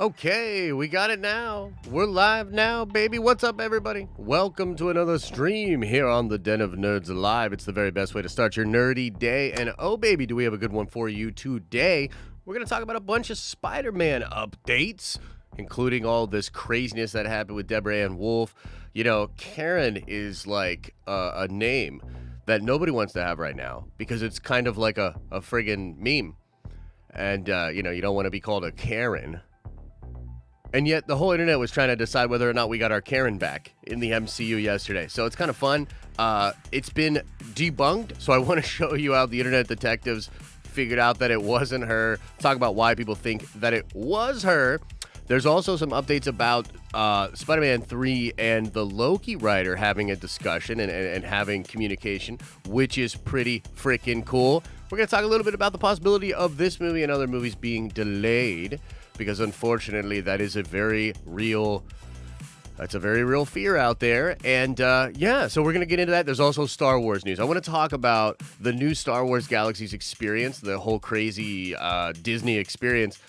Okay, we got it now. We're live now, baby. What's up, everybody? Welcome to another stream here on the Den of Nerds Live. It's the very best way to start your nerdy day. And oh, baby, do we have a good one for you today. We're going to talk about a bunch of Spider-Man updates, including all this craziness that happened with Debrah Ann Wolf. You know, Karen is like a name that nobody wants to have right now because it's kind of like a friggin' meme. And, you know, you don't want to be called a Karen. And yet the whole internet was trying to decide whether or not we got our Karen back in the MCU yesterday. So it's kind of fun. It's been debunked. So I want to show you how the internet detectives figured out that it wasn't her. Talk about why people think that it was her. There's also some updates about Spider-Man 3 and the Loki writer having a discussion and having communication, which is pretty freaking cool. We're going to talk a little bit about the possibility of this movie and other movies being delayed, because unfortunately that is a very real fear out there. And yeah, so we're going to get into that. There's also Star Wars news. I want to talk about the new Star Wars Galaxy's experience, the whole crazy Disney experience.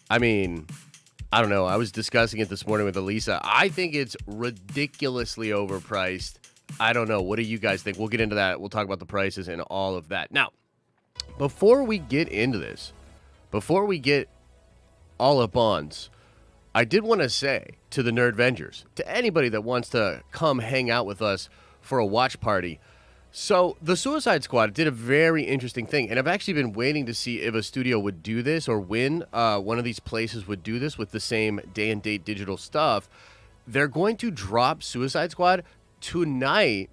I mean, I don't know. I was discussing it this morning with Elisa. I think it's ridiculously overpriced. I don't know. What do you guys think? We'll get into that. We'll talk about the prices and all of that. Now, before we get into this, before we get all up ons, I did want to say to the Nerdvengers, to anybody that wants to come hang out with us for a watch party. So the Suicide Squad did a very interesting thing, and I've actually been waiting to see if a studio would do this or when one of these places would do this with the same day and date digital stuff. They're going to drop Suicide Squad tonight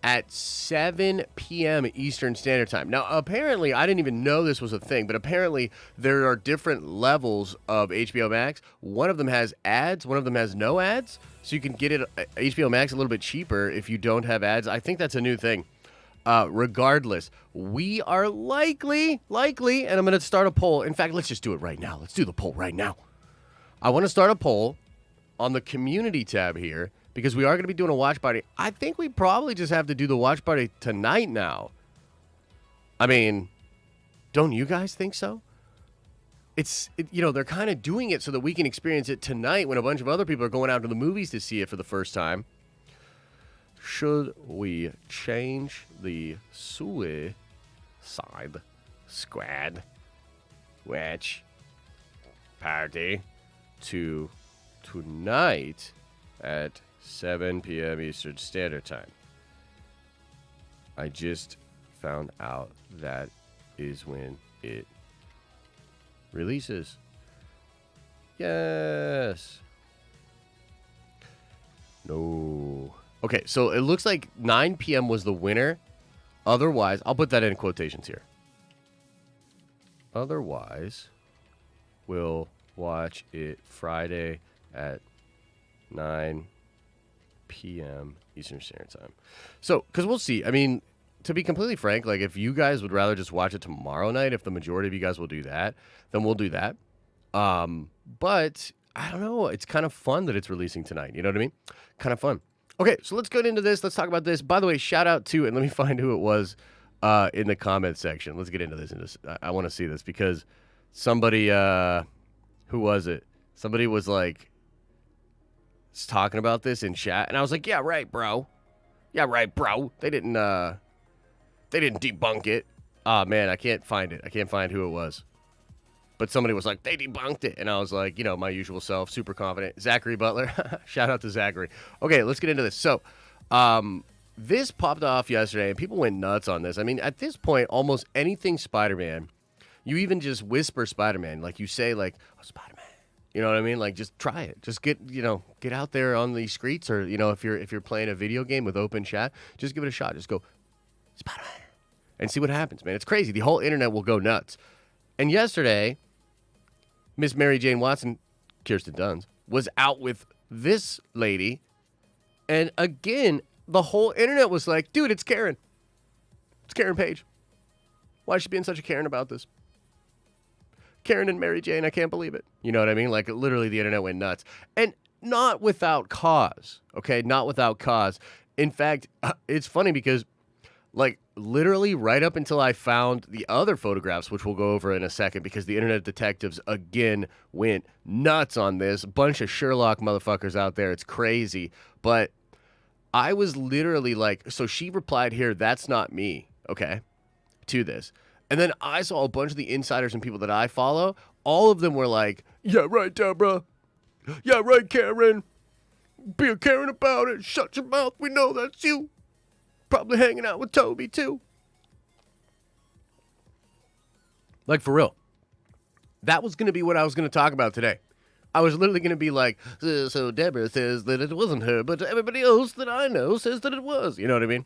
at 7 p.m. Eastern Standard Time. Now, apparently, I didn't even know this was a thing, but apparently there are different levels of HBO Max. One of them has ads, one of them has no ads, so you can get it HBO Max a little bit cheaper if you don't have ads. I think that's a new thing. Regardless, we are likely, and I'm going to start a poll. In fact, let's just do it right now. Let's do the poll right now. I want to start a poll on the community tab here, because we are going to be doing a watch party. I think we probably just have to do the watch party tonight now. I mean, don't you guys think so? You know, they're kind of doing it so that we can experience it tonight when a bunch of other people are going out to the movies to see it for the first time. Should we change the Suicide Squad watch party to tonight at 7 p.m. Eastern Standard Time? I just found out that is when it releases. Yes. No. Okay, so it looks like 9 p.m. was the winner. Otherwise, I'll put that in quotations here. Otherwise, we'll watch it Friday at 9 p.m. Eastern Standard Time. So, because we'll see. I mean, to be completely frank, like, if you guys would rather just watch it tomorrow night, if the majority of you guys will do that, then we'll do that. But I don't know. It's kind of fun that it's releasing tonight. You know what I mean? Kind of fun. Okay, so let's get into this. Let's talk about this. By the way, shout out to, and let me find who it was in the comment section. Let's get into this. I want to see this because somebody, who was it? Somebody was like, talking about this in chat, and I was like, yeah, right, bro. They didn't debunk it. Oh, man, I can't find it. I can't find who it was. But somebody was like, they debunked it. And I was like, you know, my usual self, super confident. Zachary Butler. Shout out to Zachary. Okay, let's get into this. So, this popped off yesterday, and people went nuts on this. I mean, at this point, almost anything Spider-Man, you even just whisper Spider-Man. Like, you say, like, oh, Spider-Man. You know what I mean? Like, just try it. Just get out there on the streets, or, you know, if you're playing a video game with open chat, just give it a shot. Just go, Spider-Man, and see what happens, man. It's crazy. The whole internet will go nuts. And yesterday, Miss Mary Jane Watson, Kirsten Dunst, was out with this lady, and again, the whole internet was like, dude, it's Karen. It's Karen Page. Why is she being such a Karen about this? Karen and Mary Jane, I can't believe it. You know what I mean? Like, literally, the internet went nuts. And not without cause, okay? Not without cause. In fact, it's funny because Like, literally right up until I found the other photographs, which we'll go over in a second, because the internet detectives, again, went nuts on this. A bunch of Sherlock motherfuckers out there. It's crazy. But I was literally like, so she replied here, "That's not me," okay, to this. And then I saw a bunch of the insiders and people that I follow. All of them were like, "Yeah, right, Debrah. Yeah, right, Karen. Be a Karen about it. Shut your mouth. We know that's you. Probably hanging out with Toby, too." Like, for real. That was going to be what I was going to talk about today. I was literally going to be like, so Debrah says that it wasn't her, but everybody else that I know says that it was. You know what I mean?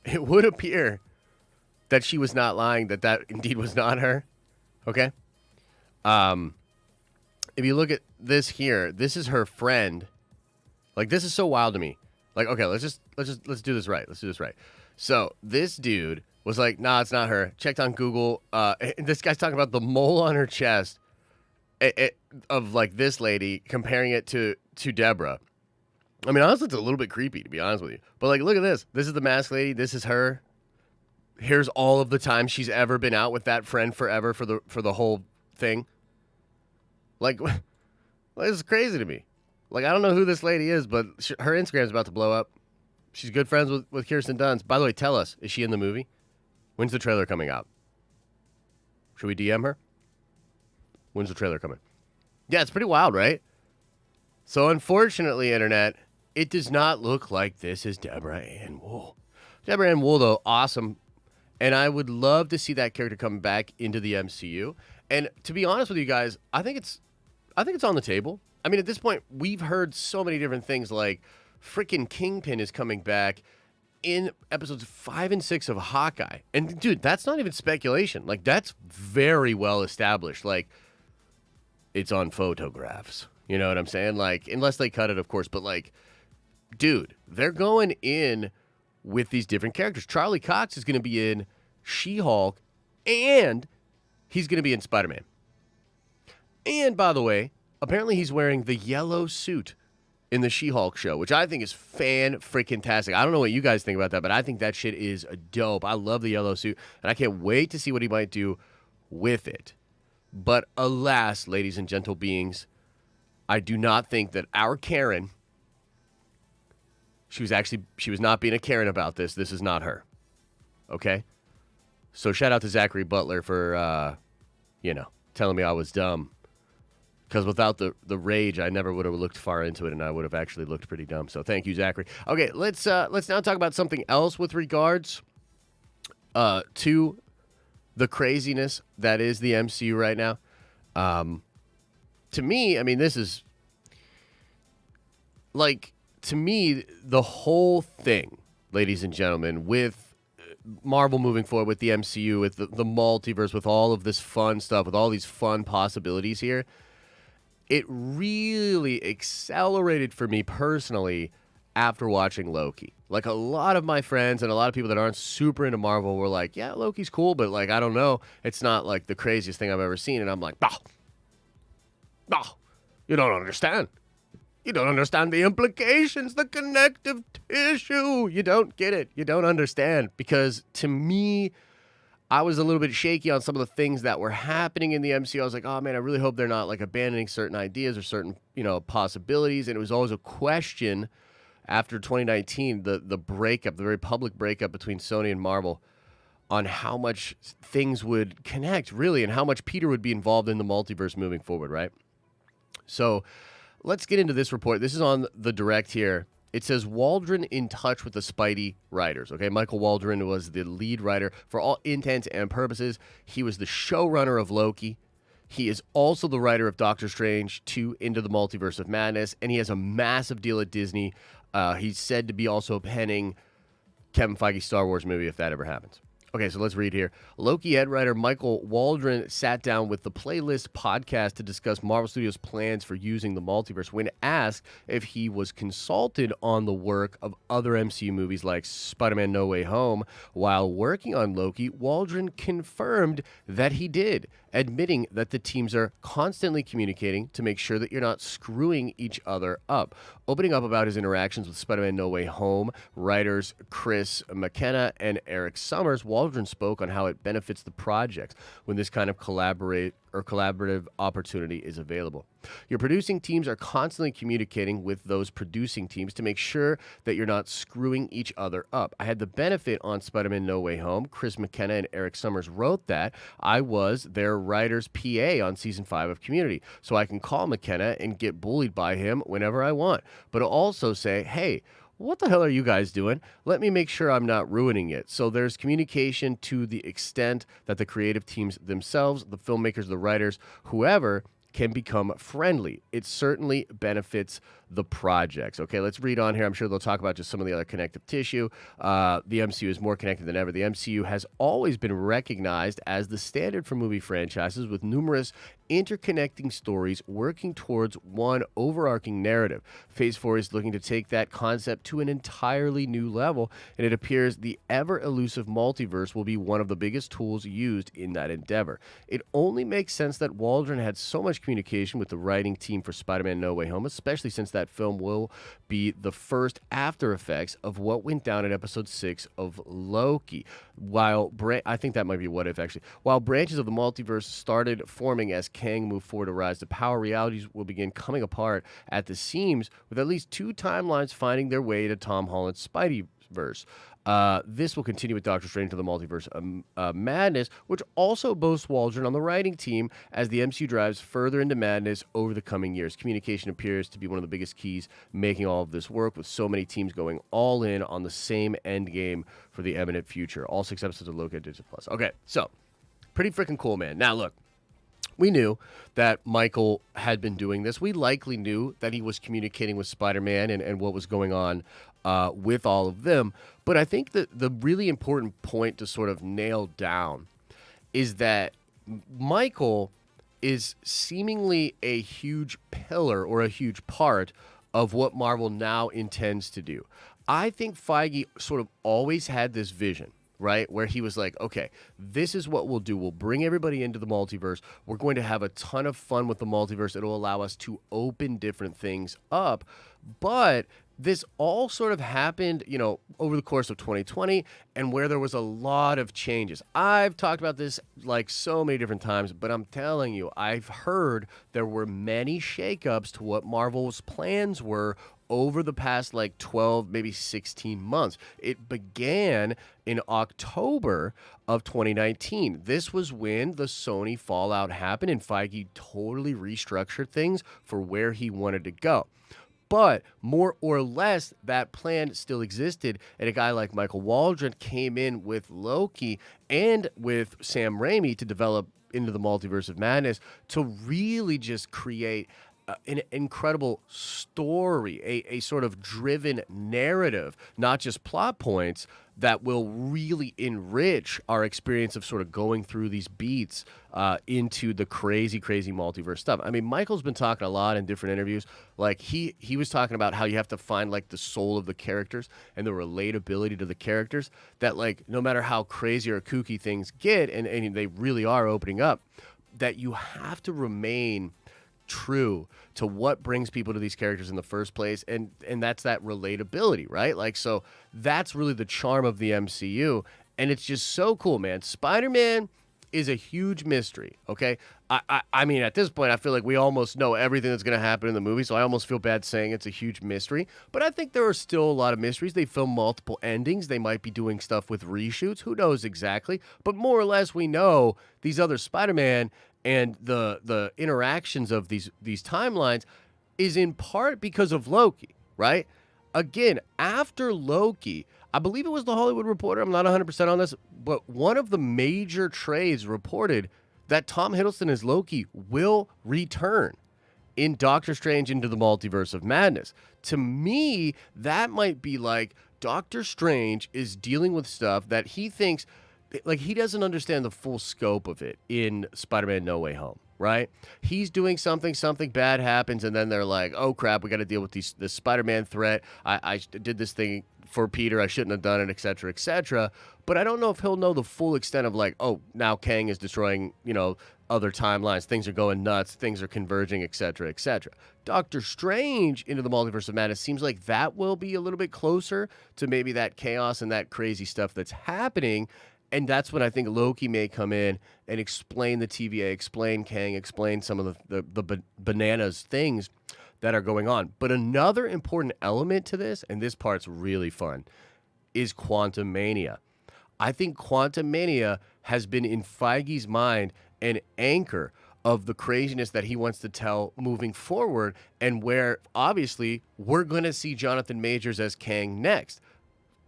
It would appear that she was not lying, that indeed was not her. Okay? If you look at this here, this is her friend. Like, this is so wild to me. Like, okay, let's do this right. Let's do this right. So this dude was like, "Nah, it's not her." Checked on Google. This guy's talking about the mole on her chest of like this lady, comparing it to Debrah. I mean, honestly, it's a little bit creepy, to be honest with you. But like, look at this. This is the masked lady. This is her. Here's all of the time she's ever been out with that friend forever for the whole thing. Like, this is crazy to me. Like, I don't know who this lady is, but her Instagram's about to blow up. She's good friends with Kirsten Dunst. By the way, tell us, is she in the movie? When's the trailer coming out? Should we DM her? When's the trailer coming? Yeah, it's pretty wild, right? So, unfortunately, Internet, it does not look like this is Debrah Ann Wool. Debrah Ann Wool, though, awesome. And I would love to see that character come back into the MCU. And to be honest with you guys, I think it's on the table. I mean, at this point, we've heard so many different things, like freaking Kingpin is coming back in episodes 5 and 6 of Hawkeye. And dude, that's not even speculation. Like, that's very well established. Like, it's on photographs. You know what I'm saying? Like, unless they cut it, of course. But like, dude, they're going in with these different characters. Charlie Cox is going to be in She-Hulk, and he's going to be in Spider-Man. And by the way, apparently he's wearing the yellow suit in the She-Hulk show, which I think is fan-freaking-tastic. I don't know what you guys think about that, but I think that shit is dope. I love the yellow suit, and I can't wait to see what he might do with it. But alas, ladies and gentle beings, I do not think that our Karen, she was not being a Karen about this. This is not her. Okay? So shout out to Zachary Butler for, telling me I was dumb. Because without the rage, I never would have looked far into it, and I would have actually looked pretty dumb. So thank you, Zachary. Okay, let's now talk about something else with regards to the craziness that is the MCU right now. To me, I mean, this is like, to me, the whole thing, ladies and gentlemen, with Marvel moving forward, with the MCU, with the multiverse, with all of this fun stuff, with all these fun possibilities here, it really accelerated for me personally after watching Loki. Like, a lot of my friends and a lot of people that aren't super into Marvel were like, "Yeah, Loki's cool, but like, I don't know. It's not like the craziest thing I've ever seen." And I'm like, no, you don't understand. You don't understand the implications, the connective tissue. You don't get it. You don't understand. Because to me, I was a little bit shaky on some of the things that were happening in the MCU. I was like, oh man, I really hope they're not like abandoning certain ideas or certain, possibilities. And it was always a question after 2019, the breakup, the very public breakup between Sony and Marvel, on how much things would connect, really, and how much Peter would be involved in the multiverse moving forward, right? So let's get into this report. This is on the direct here. It says Waldron in touch with the Spidey writers. Okay, Michael Waldron was the lead writer for all intents and purposes. He was the showrunner of Loki. He is also the writer of Doctor Strange 2 Into the Multiverse of Madness, and he has a massive deal at Disney. He's said to be also penning Kevin Feige's Star Wars movie if that ever happens. Okay, so let's read here. Loki head writer Michael Waldron sat down with the Playlist podcast to discuss Marvel Studios' plans for using the multiverse. When asked if he was consulted on the work of other MCU movies like Spider-Man No Way Home while working on Loki, Waldron confirmed that he did, admitting that the teams are constantly communicating to make sure that you're not screwing each other up. Opening up about his interactions with Spider-Man No Way Home, writers Chris McKenna and Eric Summers, Waldron spoke on how it benefits the project when this kind of collaborative opportunity is available. Your producing teams are constantly communicating with those producing teams to make sure that you're not screwing each other up. I had the benefit on Spider-Man No Way Home. Chris McKenna and Eric Summers wrote that. I was their writer's PA on season 5 of Community, so I can call McKenna and get bullied by him whenever I want, but also say, hey, what the hell are you guys doing? Let me make sure I'm not ruining it. So there's communication to the extent that the creative teams themselves, the filmmakers, the writers, whoever, can become friendly. It certainly benefits the projects. Okay, let's read on here. I'm sure they'll talk about just some of the other connective tissue. The MCU is more connected than ever. The MCU has always been recognized as the standard for movie franchises, with numerous interconnecting stories working towards one overarching narrative. Phase 4 is looking to take that concept to an entirely new level, and it appears the ever-elusive multiverse will be one of the biggest tools used in that endeavor. It only makes sense that Waldron had so much communication with the writing team for Spider-Man No Way Home, especially since that film will be the first after effects of what went down in episode 6 of Loki. I think that might be What If, actually. While branches of the multiverse started forming as Kang moved forward to rise to power, realities will begin coming apart at the seams, with at least 2 timelines finding their way to Tom Holland's Spideyverse. This will continue with Doctor Strange to the Multiverse Madness, which also boasts Waldron on the writing team as the MCU drives further into madness over the coming years. Communication appears to be one of the biggest keys making all of this work, with so many teams going all in on the same end game for the imminent future. All 6 episodes of Loki at Disney Plus. Okay, so pretty freaking cool, man. Now, look. We knew that Michael had been doing this. We likely knew that he was communicating with Spider-Man and what was going on with all of them. But I think that the really important point to sort of nail down is that Michael is seemingly a huge pillar or a huge part of what Marvel now intends to do. I think Feige sort of always had this vision, right? Where he was like, okay, this is what we'll do. We'll bring everybody into the multiverse. We're going to have a ton of fun with the multiverse. It'll allow us to open different things up. But this all sort of happened, over the course of 2020, and where there was a lot of changes. I've talked about this like so many different times, but I'm telling you, I've heard there were many shakeups to what Marvel's plans were over the past 12, maybe 16 months. It began in October of 2019. This was when the Sony fallout happened, and Feige totally restructured things for where he wanted to go. But more or less, that plan still existed, and a guy like Michael Waldron came in with Loki and with Sam Raimi to develop into the Multiverse of Madness to really just create an incredible story, a sort of driven narrative, not just plot points, that will really enrich our experience of sort of going through these beats into the crazy multiverse stuff. I mean, Michael's been talking a lot in different interviews. Like he was talking about how you have to find the soul of the characters and the relatability to the characters, that no matter how crazy or kooky things get, and they really are opening up, that you have to remain true to what brings people to these characters in the first place, and that's that relatability, right? So that's really the charm of the MCU, and it's just so cool, man. Spider-Man is a huge mystery, okay? I mean, at this point, I feel like we almost know everything that's going to happen in the movie, so I almost feel bad saying it's a huge mystery, but I think there are still a lot of mysteries. They film multiple endings. They might be doing stuff with reshoots. Who knows exactly? But more or less, we know these other Spider-Man and the interactions of these timelines is in part because of Loki, right? Again, after Loki, I believe it was The Hollywood Reporter, I'm not 100% on this, but one of the major trades reported that Tom Hiddleston as Loki will return in Doctor Strange Into the Multiverse of Madness. To me, that might be Doctor Strange is dealing with stuff that he thinks he doesn't understand the full scope of it in Spider-Man No Way Home, right? He's doing something bad happens, and then they're like, oh crap, we got to deal with this Spider-Man threat. I did this thing for Peter. I shouldn't have done it, etc., etc. But I don't know if he'll know the full extent of like, oh, now Kang is destroying, other timelines. Things are going nuts. Things are converging, etc., etc. Doctor Strange into the Multiverse of Madness seems like that will be a little bit closer to maybe that chaos and that crazy stuff that's happening. And that's when I think Loki may come in and explain the TVA, explain Kang, explain some of the bananas things that are going on. But another important element to this, and this part's really fun, is Quantum Mania. I think Quantum Mania has been in Feige's mind an anchor of the craziness that he wants to tell moving forward, and where obviously we're going to see Jonathan Majors as Kang next.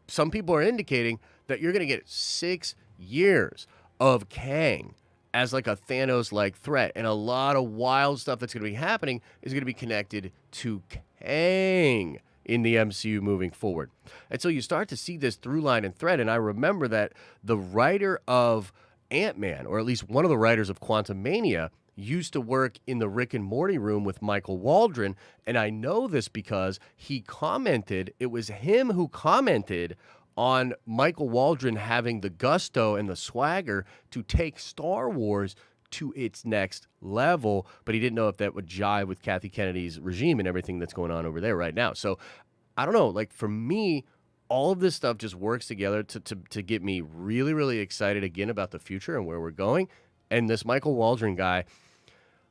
Some people are indicating that you're going to get 6 years of Kang as like a Thanos-like threat, and a lot of wild stuff that's going to be happening is going to be connected to Kang in the MCU moving forward. And so you start to see this through line and thread, and I remember that the writer of Ant-Man, or at least one of the writers of Quantum Mania, used to work in the Rick and Morty room with Michael Waldron, and I know this because it was him who commented on Michael Waldron having the gusto and the swagger to take Star Wars to its next level, but he didn't know if that would jive with Kathy Kennedy's regime and everything that's going on over there right now. So I don't know, like for me, all of this stuff just works together to get me really, really excited again about the future and where we're going. And this Michael Waldron guy,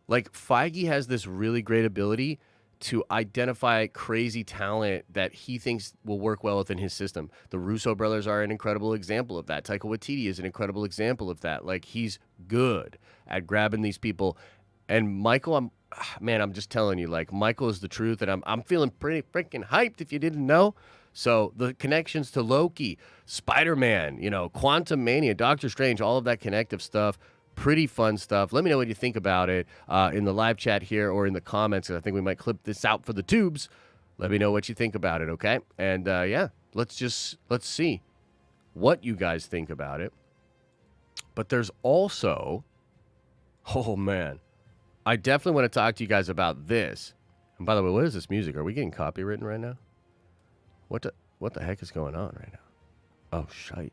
like Feige has this really great ability to identify crazy talent that he thinks will work well within his system. The Russo brothers are an incredible example of that. Taika Waititi is an incredible example of that. Like, he's good at grabbing these people. And Michael, I'm just telling you, like, Michael is the truth, and I'm feeling pretty freaking hyped if you didn't know. So the connections to Loki, Spider-Man, Quantum Mania, Doctor Strange, all of that connective stuff, pretty fun stuff. Let me know what you think about it in the live chat here or in the comments. I think we might clip this out for the tubes. Let me know what you think about it, okay? And let's see what you guys think about it. But there's also, oh man, I definitely want to talk to you guys about this. And by the way, what is this music? Are we getting copywritten right now? What the heck is going on right now? Oh, shite.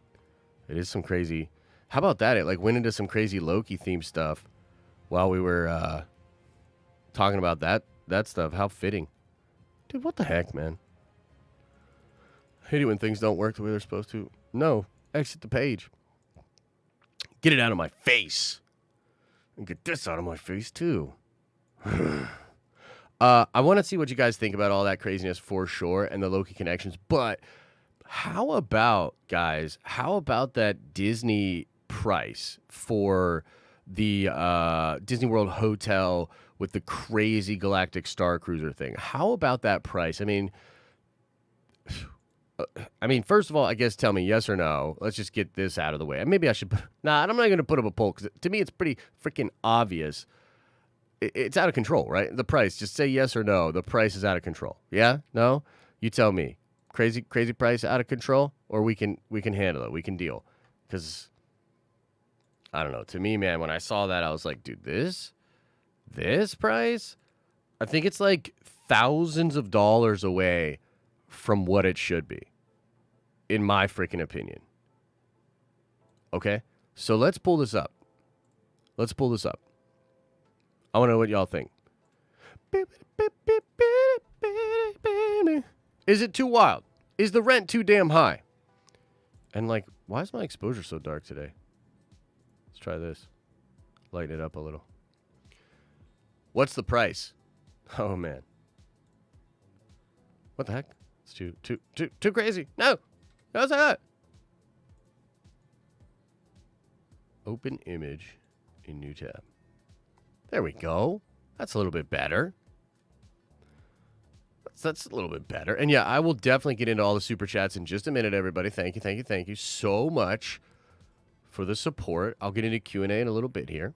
It is some crazy. How about that? It like went into some crazy Loki themed stuff while we were talking about that stuff. How fitting. Dude, what the heck, man? I hate it when things don't work the way they're supposed to. No, exit the page. Get it out of my face. And get this out of my face, too. I want to see what you guys think about all that craziness for sure and the Loki connections. But how about, guys, that Disney price for the Disney World Hotel with the crazy Galactic Star Cruiser thing? How about that price? I mean, first of all, I guess tell me yes or no. Let's just get this out of the way. Maybe I should. Nah, I'm not going to put up a poll because to me it's pretty freaking obvious. It's out of control, right? The price. Just say yes or no. The price is out of control. Yeah? No? You tell me. Crazy price, out of control, or we can handle it. We can deal. Because I don't know. To me, man, when I saw that, I was like, dude, this price, I think it's like thousands of dollars away from what it should be, in my freaking opinion. Okay? So let's pull this up. I want to know what y'all think. Is it too wild? Is the rent too damn high? And like, why is my exposure so dark today? Let's try this. Lighten it up a little. What's the price? Oh man. What the heck? It's too crazy. No. How's that? Open image in new tab. There we go. That's a little bit better. That's a little bit better. And yeah, I will definitely get into all the super chats in just a minute, everybody. Thank you so much for the support. I'll get into Q&A in a little bit here.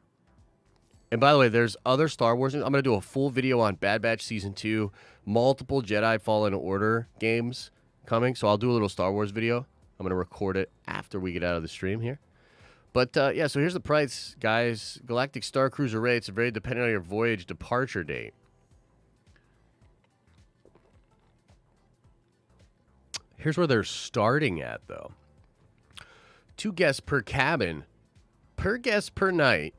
And by the way, there's other Star Wars. I'm going to do a full video on Bad Batch Season 2, multiple Jedi Fallen Order games coming. So I'll do a little Star Wars video. I'm going to record it after we get out of the stream here. But yeah, so here's the price, guys. Galactic Star Cruiser rates are very dependent on your voyage departure date. Here's where they're starting at, though. 2 guests per cabin, per guest per night,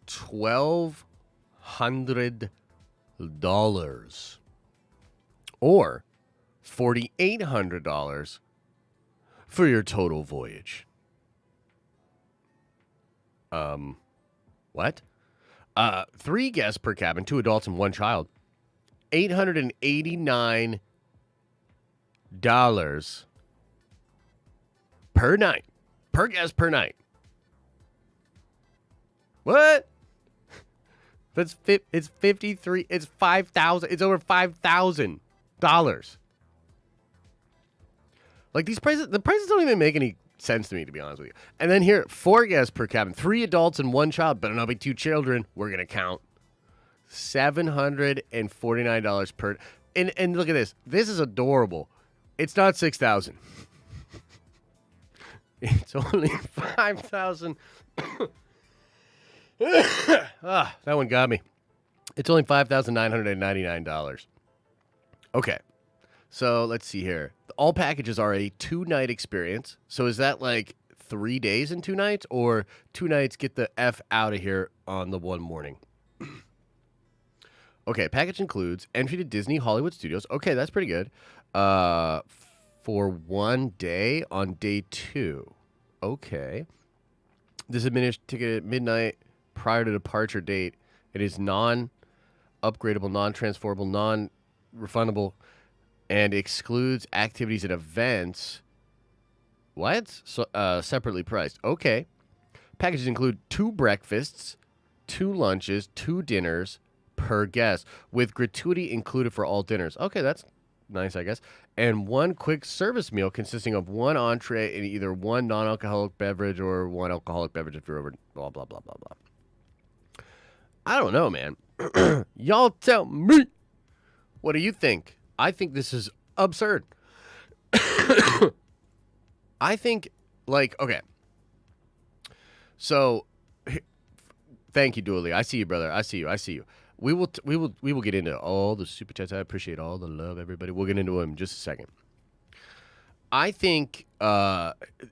$1,200. Or $4,800 for your total voyage. What? 3 guests per cabin, 2 adults and 1 child. $889 per night. Per guest per night. What? It's 53. It's 5,000. It's over $5,000. Like these prices, the prices don't even make any sense to me, to be honest with you. And then here, 4 guests per cabin, 3 adults and 1 child. Better not be 2 children. We're gonna count $749 per. And look at this. This is adorable. It's not 6,000. It's only 5,000. That one got me. It's only $5,999. Okay. So let's see here. All packages are a 2-night experience. So is that like 3 days and 2 nights, or 2 nights get the F out of here on the 1 morning? Okay, package includes entry to Disney Hollywood Studios. Okay, that's pretty good. For 1 day on day 2. Okay. This is administered ticket at midnight prior to departure date. It is non-upgradable, non-transferable, non-refundable, and excludes activities and events. What? So, separately priced. Okay. Packages include 2 breakfasts, 2 lunches, 2 dinners per guest, with gratuity included for all dinners. Okay, that's nice, I guess. And 1 quick service meal consisting of 1 entree and either 1 non-alcoholic beverage or 1 alcoholic beverage if you're over blah, blah, blah, blah, blah. I don't know, man. Y'all tell me. What do you think? I think this is absurd. I think, like, okay. So, thank you, Dooley. I see you, brother. I see you. We will get into all the super chats. I appreciate all the love, everybody. We'll get into them in just a second. I think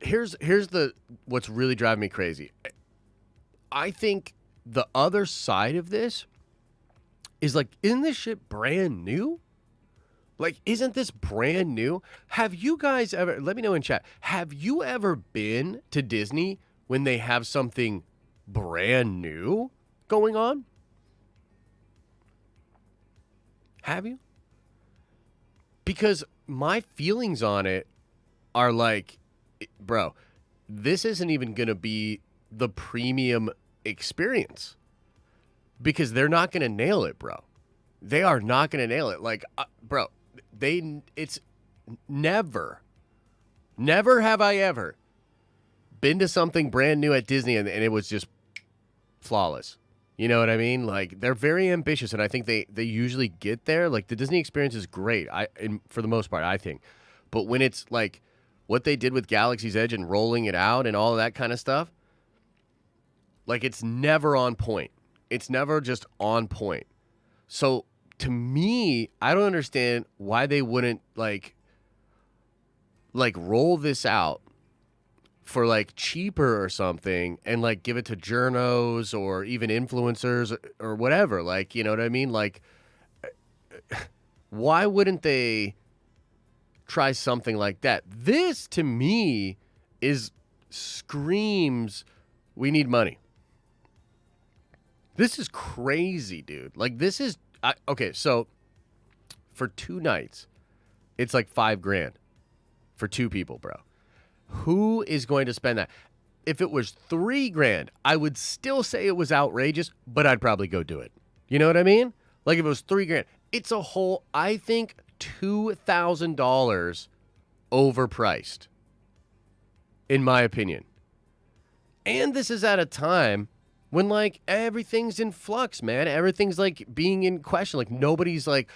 here's what's really driving me crazy. I think the other side of this is like, isn't this shit brand new? Like, isn't this brand new? Have you guys ever, let me know in chat, have you ever been to Disney when they have something brand new going on? Have you? Because my feelings on it are like, bro, this isn't even going to be the premium experience. Because they're not going to nail it, bro. They are not going to nail it. Like, bro, it's never have I ever been to something brand new at Disney and it was just flawless. You know what I mean? Like, they're very ambitious, and I think they usually get there. Like, the Disney experience is great, for the most part, I think. But when it's, like, what they did with Galaxy's Edge and rolling it out and all of that kind of stuff, like, it's never on point. It's never just on point. So, to me, I don't understand why they wouldn't, like roll this out for like cheaper or something and like give it to journos or even influencers or whatever. Like, you know what I mean? Like, why wouldn't they try something like that? This to me screams, we need money. This is crazy, dude. Like, this is, okay. So for 2 nights, it's like $5,000 for 2 people, bro. Who is going to spend that? If it was $3,000, I would still say it was outrageous, but I'd probably go do it. You know what I mean? Like, if it was $3,000, it's a whole, I think, $2,000 overpriced, in my opinion. And this is at a time when, like, everything's in flux, man. Everything's, like, being in question. Like, nobody's, like,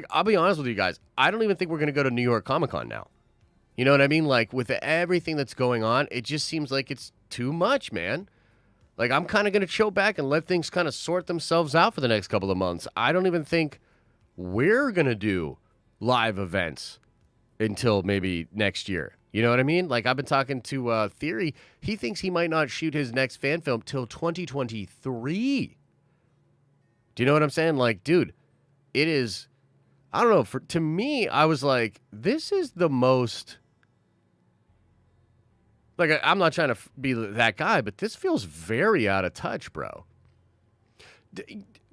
I'll be honest with you guys. I don't even think we're going to go to New York Comic Con now. You know what I mean? Like, with everything that's going on, it just seems like it's too much, man. Like, I'm kind of going to chill back and let things kind of sort themselves out for the next couple of months. I don't even think we're going to do live events until maybe next year. You know what I mean? Like, I've been talking to Theory. He thinks he might not shoot his next fan film till 2023. Do you know what I'm saying? Like, dude, it is, I don't know, to me, I was like, this is the most, like, I'm not trying to be that guy, but this feels very out of touch, bro.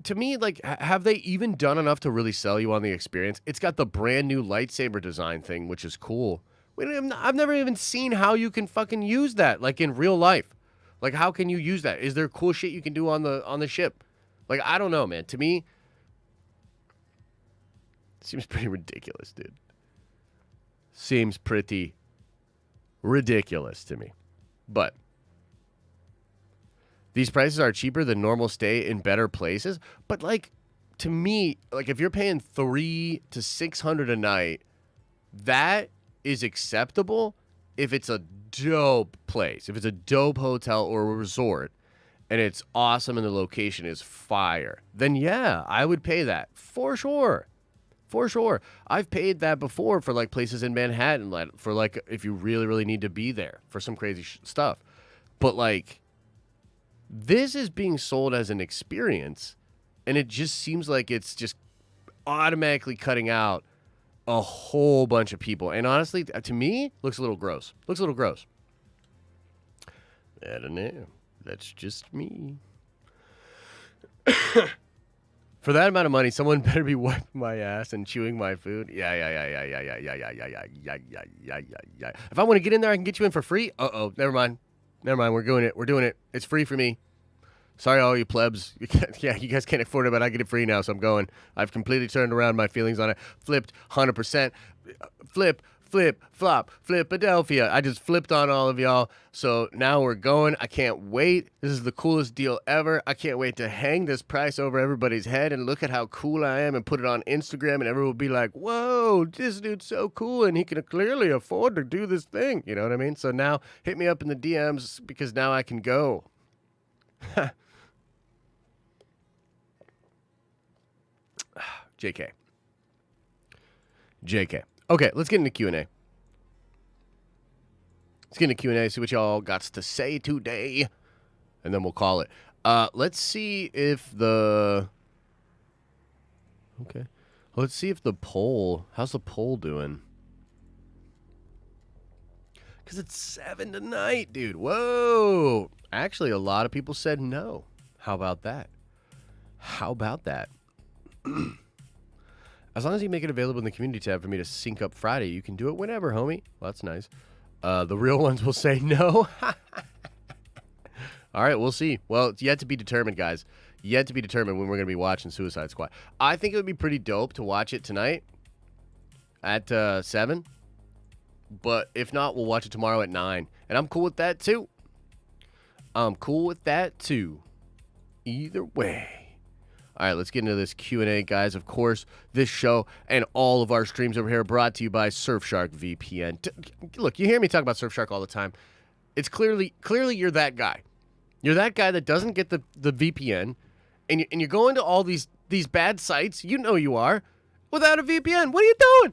To me, like, have they even done enough to really sell you on the experience? It's got the brand new lightsaber design thing, which is cool. I've never even seen how you can fucking use that, like, in real life. Like, how can you use that? Is there cool shit you can do on the ship? Like, I don't know, man. To me, it seems pretty ridiculous, dude. Seems pretty ridiculous to me. But these prices are cheaper than normal stay in better places. But, like, to me, like, if you're paying $300 to $600 a night, that is acceptable if it's a dope place, if it's a dope hotel or a resort, and it's awesome and the location is fire, then yeah, I would pay that for sure. For sure. I've paid that before for, like, places in Manhattan, like, for, like, if you really, really need to be there for some crazy stuff. But, like, this is being sold as an experience, and it just seems like it's just automatically cutting out a whole bunch of people. And honestly, to me, looks a little gross. Looks a little gross. I don't know. That's just me. For that amount of money, someone better be wiping my ass and chewing my food. Yeah. If I want to get in there, I can get you in for free. Never mind. We're doing it. It's free for me. Sorry, all you plebs. You guys can't afford it, but I get it free now, so I'm going. I've completely turned around my feelings on it. Flipped 100%. Flip, flop, Flipadelphia. I just flipped on all of y'all. So now we're going. I can't wait. This is the coolest deal ever. I can't wait to hang this price over everybody's head and look at how cool I am and put it on Instagram, and everyone will be like, whoa, this dude's so cool and he can clearly afford to do this thing. You know what I mean? So now hit me up in the DMs because now I can go. JK. Okay, let's get into Q&A. See what y'all got to say today, and then we'll call it. Let's see if the poll, how's the poll doing? Because it's 7 tonight, dude. Whoa. Actually, a lot of people said no. How about that? As long as you make it available in the community tab for me to sync up Friday, you can do it whenever, homie. Well, that's nice. The real ones will say no. All right, we'll see. Well, it's yet to be determined, guys. Yet to be determined when we're going to be watching Suicide Squad. I think it would be pretty dope to watch it tonight at 7. But if not, we'll watch it tomorrow at 9. And I'm cool with that, too. Either way. All right, let's get into this Q&A, guys. Of course, this show and all of our streams over here are brought to you by Surfshark VPN. Look, you hear me talk about Surfshark all the time. It's clearly you're that guy. You're that guy that doesn't get the VPN, and you're going to all these bad sites, you know you are, without a VPN. What are you doing?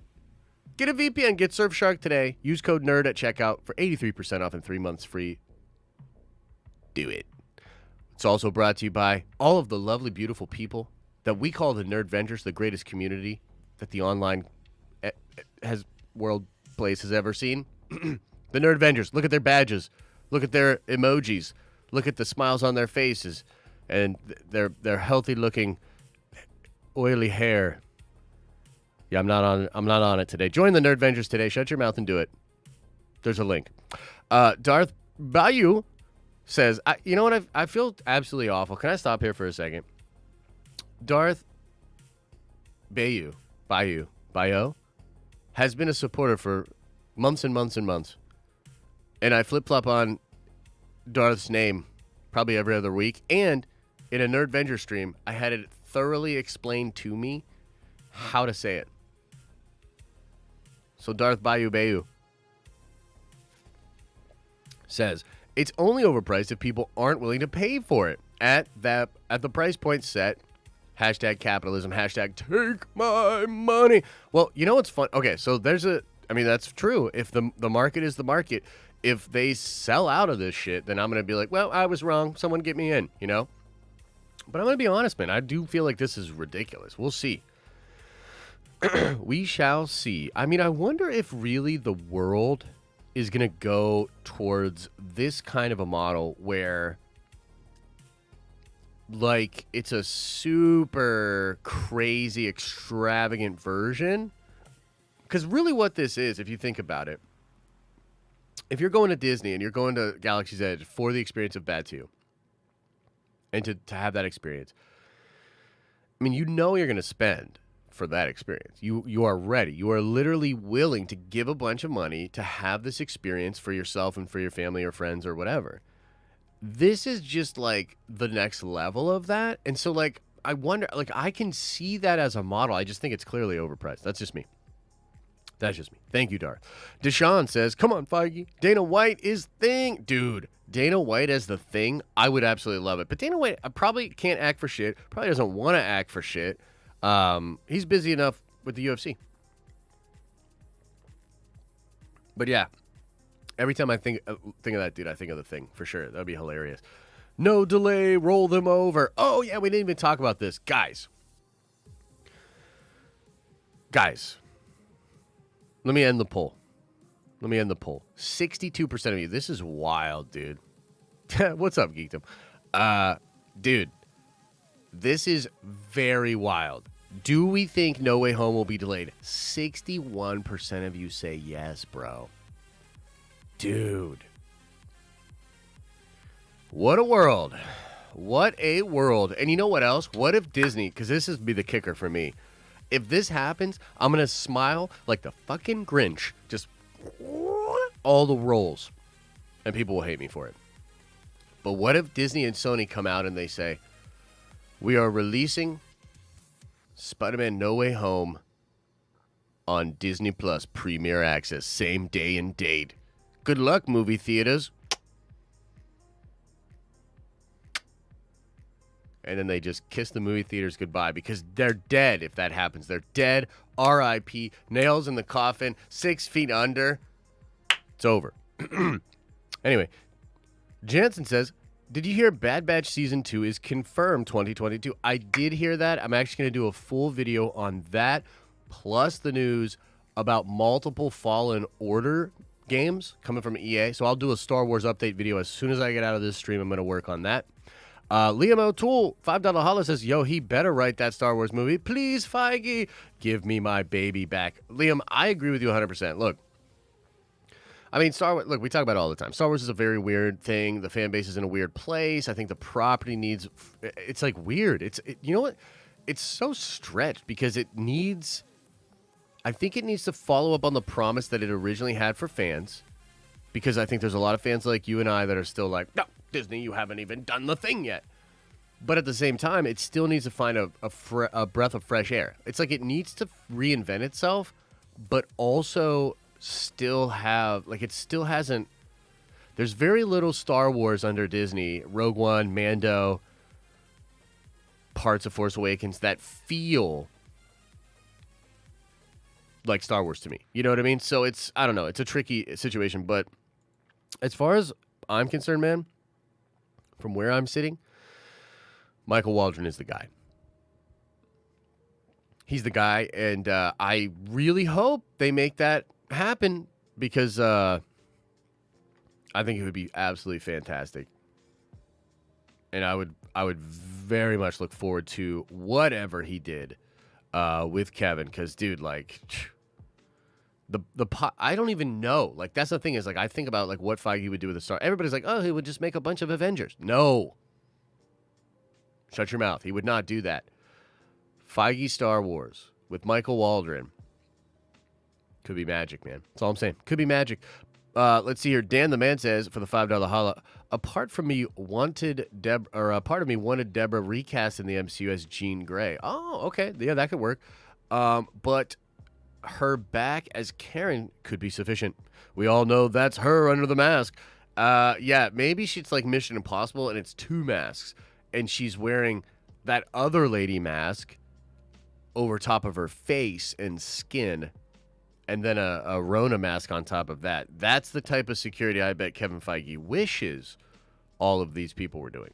Get a VPN. Get Surfshark today. Use code NERD at checkout for 83% off and 3 months free. Do it. It's also brought to you by all of the lovely, beautiful people that we call the Nerd Vengers, the greatest community that the online world place has ever seen. The Nerd Vengers. Look at their badges. Look at their emojis. Look at the smiles on their faces and their healthy-looking, oily hair. Yeah, I'm not on it today. Join the Nerd Vengers today. Shut your mouth and do it. There's a link. Darth Bayou says, you know what? I feel absolutely awful. Can I stop here for a second? Darth Bayou has been a supporter for months and months and months. And I flip-flop on Darth's name probably every other week. And in a Nerd Venger stream, I had it thoroughly explained to me how to say it. So Darth Bayou says, it's only overpriced if people aren't willing to pay for it at the price point set. Hashtag capitalism. Hashtag take my money. Well, you know what's fun? Okay, so there's I mean, that's true. If the market is the market, if they sell out of this shit, then I'm going to be like, well, I was wrong. Someone get me in, you know? But I'm going to be honest, man. I do feel like this is ridiculous. We'll see. We shall see. I mean, I wonder if really the world is going to go towards this kind of a model where, like, it's a super crazy, extravagant version. Because really what this is, if you think about it, if you're going to Disney and you're going to Galaxy's Edge for the experience of Batuu, and to have that experience, I mean, you know you're going to spend for that experience. You are ready. You are literally willing to give a bunch of money to have this experience for yourself and for your family or friends or whatever. This is just like the next level of that. And so, like, I wonder, like, I can see that as a model. I just think it's clearly overpriced. That's just me. That's just me. Thank you, Dar. Deshaun says, come on, Feige. Dana White is thing. Dude, Dana White as the thing, I would absolutely love it. But Dana White probably can't act for shit. Probably doesn't want to act for shit. He's busy enough with the UFC. But yeah, every time I think of that dude, I think of the thing for sure. That'd be hilarious. No delay, roll them over. Oh yeah, we didn't even talk about this, guys. Let me end the poll. 62% of you. This is wild, dude. What's up, Geekdom? Dude, this is very wild. Do we think No Way Home will be delayed? 61% of you say yes, bro. Dude. What a world. What a world. And you know what else? What if Disney, because this is be the kicker for me. If this happens, I'm going to smile like the fucking Grinch. Just all the rolls. And people will hate me for it. But what if Disney and Sony come out and they say, we are releasing Spider-Man No Way Home on Disney Plus Premier Access. Same day and date. Good luck, movie theaters. And then they just kiss the movie theaters goodbye because they're dead if that happens. They're dead. R.I.P. Nails in the coffin. 6 feet under. It's over. Anyway, Jansen says, did you hear Bad Batch Season 2 is confirmed 2022? I did hear that. I'm actually going to do a full video on that, plus the news about multiple Fallen Order games coming from EA. So I'll do a Star Wars update video as soon as I get out of this stream. I'm going to work on that. Liam O'Toole, $5 holla says, yo, he better write that Star Wars movie. Please, Feige, give me my baby back. Liam, I agree with you 100%. Look, I mean, Star Wars, look, we talk about it all the time. Star Wars is a very weird thing. The fan base is in a weird place. I think the property needs, it's like weird. You know what? It's so stretched because it needs, I think it needs to follow up on the promise that it originally had for fans. Because I think there's a lot of fans like you and I that are still like, no, Disney, you haven't even done the thing yet. But at the same time, it still needs to find a breath of fresh air. It's like it needs to reinvent itself, but also still have, like it still hasn't, there's very little Star Wars under Disney, Rogue One, Mando, parts of Force Awakens that feel like Star Wars to me. You know what I mean? So it's, I don't know, it's a tricky situation, but as far as I'm concerned, man, from where I'm sitting, Michael Waldron is the guy. He's the guy, and I really hope they make that happen because I think it would be absolutely fantastic. And I would very much look forward to whatever he did with Kevin, because dude, like I don't even know. Like that's the thing is, like I think about like what Feige would do with the Star. Everybody's like, oh, he would just make a bunch of Avengers. No, shut your mouth. He would not do that. Feige Star Wars with Michael Waldron could be magic, man. That's all I'm saying. Could be magic. Let's see here. Dan the Man says for the $5 holla. Apart from me, part of me wanted Deborah recast in the MCU as Jean Grey. Oh, okay, yeah, that could work. But her back as Karen could be sufficient. We all know that's her under the mask. Yeah, maybe she's like Mission Impossible and it's 2 masks, and she's wearing that other lady mask over top of her face and skin. and then a Rona mask on top of that. That's the type of security I bet Kevin Feige wishes all of these people were doing.